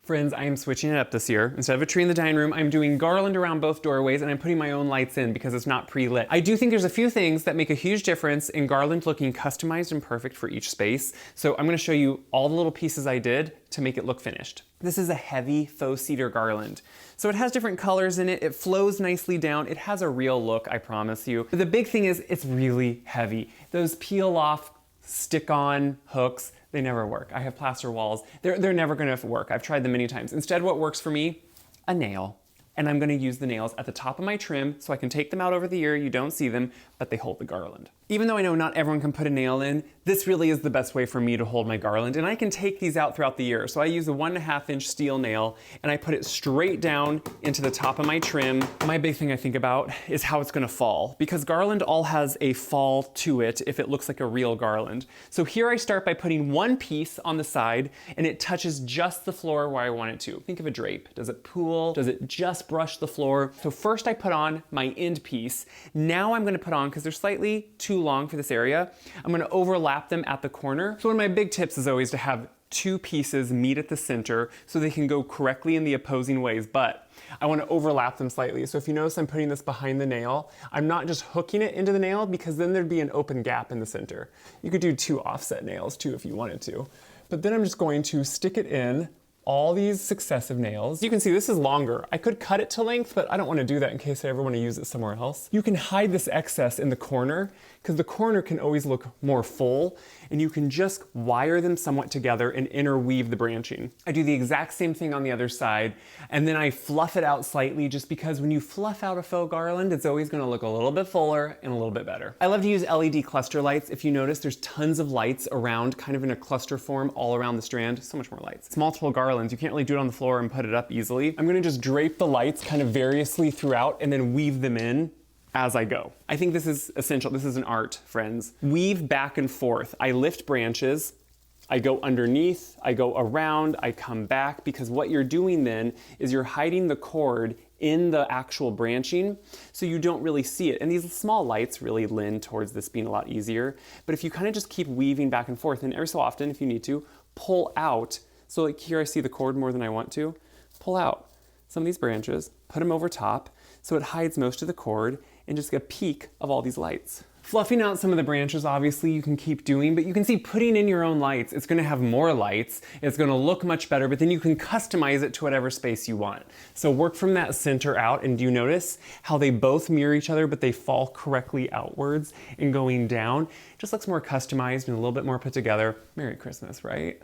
Friends, I am switching it up this year. Instead of a tree in the dining room, I'm doing garland around both doorways and I'm putting my own lights in because it's not pre-lit. I do think there's a few things that make a huge difference in garland looking customized and perfect for each space. So I'm gonna show you all the little pieces I did to make it look finished. This is a heavy faux cedar garland. So it has different colors in it, it flows nicely down, it has a real look, I promise you. But the big thing is it's really heavy. Those peel off, stick on hooks, they never work. I have plaster walls. They're never gonna work. I've tried them many times. Instead, what works for me? A nail. And I'm gonna use the nails at the top of my trim so I can take them out over the year, you don't see them, but they hold the garland. Even though I know not everyone can put a nail in, this really is the best way for me to hold my garland, and I can take these out throughout the year. So I use a 1.5 inch steel nail, and I put it straight down into the top of my trim. My big thing I think about is how it's gonna fall, because garland all has a fall to it if it looks like a real garland. So here I start by putting one piece on the side, and it touches just the floor where I want it to. Think of a drape. Does it pool? Does it just brush the floor? So first I put on my end piece. Now I'm gonna put on, because they're slightly too long for this area, I'm gonna overlap them at the corner. So one of my big tips is always to have two pieces meet at the center so they can go correctly in the opposing ways, but I wanna overlap them slightly. So if you notice I'm putting this behind the nail, I'm not just hooking it into the nail because then there'd be an open gap in the center. You could do 2 offset nails too if you wanted to. But then I'm just going to stick it in all these successive nails. You can see this is longer. I could cut it to length, but I don't want to do that in case I ever want to use it somewhere else. You can hide this excess in the corner because the corner can always look more full, and you can just wire them somewhat together and interweave the branching. I do the exact same thing on the other side, and then I fluff it out slightly just because when you fluff out a faux garland, it's always going to look a little bit fuller and a little bit better. I love to use LED cluster lights. If you notice, there's tons of lights around, kind of in a cluster form all around the strand. So much more lights. It's multiple garlands. You can't really do it on the floor and put it up easily. I'm going to just drape the lights kind of variously throughout and then weave them in as I go. I think this is essential. This is an art, friends. Weave back and forth. I lift branches, I go underneath, I go around, I come back, because what you're doing then is you're hiding the cord in the actual branching so you don't really see it. And these small lights really lend towards this being a lot easier. But if you kind of just keep weaving back and forth, and every so often, if you need to, pull out. So like here I see the cord more than I want to, pull out some of these branches, put them over top so it hides most of the cord and just get a peek of all these lights. Fluffing out some of the branches, obviously you can keep doing, but you can see putting in your own lights, it's gonna have more lights, it's gonna look much better, but then you can customize it to whatever space you want. So work from that center out, and do you notice how they both mirror each other, but they fall correctly outwards and going down? It just looks more customized and a little bit more put together. Merry Christmas, right?